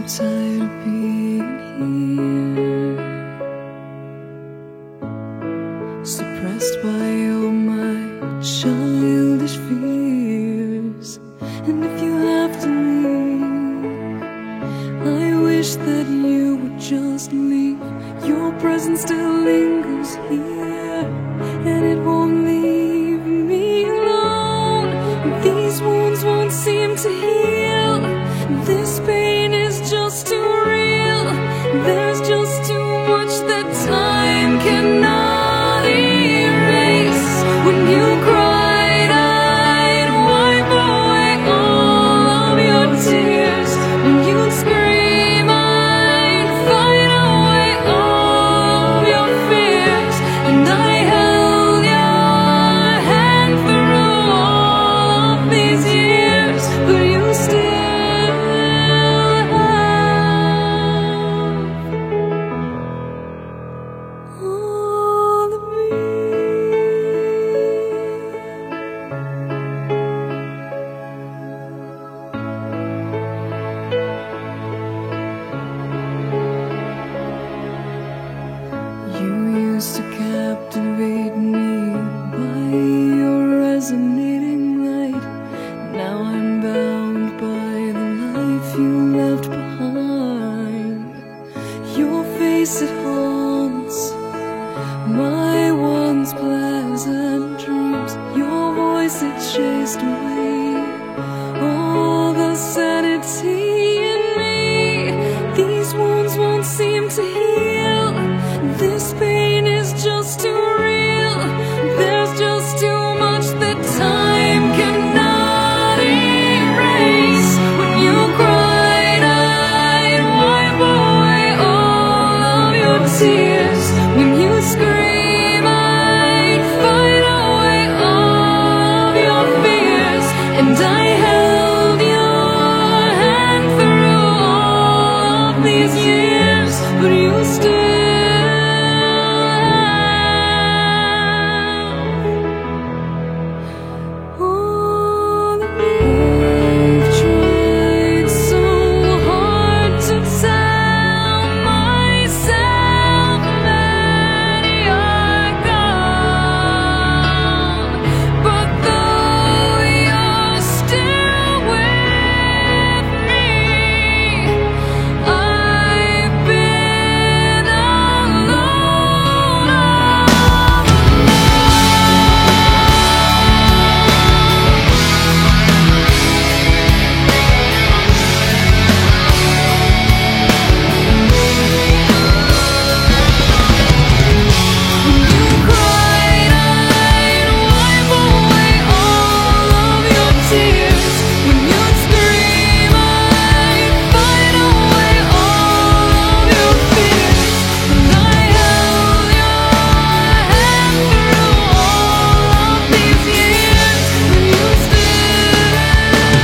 tired of being here, suppressed by all my childish fears. And if you have to leave, I wish that you would just leave. Your presence still lingers here, and it won't leave me alone. These wounds won't seem to heal. This pain is just too real. There's just too much that time cannot erase. When you cried, I'd wipe away all of your tears. When you'd scream, I'd fight away all of your fears. And I held your hand through all of these years, but you still used to captivate me by your resonating light. Now I'm bound by the life you left behind. Your face, it haunts my once pleasant dreams. Your voice, it chased away all the sanity in me. These wounds won't seem to heal. This pain is just too real. There's just too much that time cannot erase. When you cried, I'd wipe away all of your tears. When you scream, I'd fight away all of your fears. And I held your hand through all of these years, but you still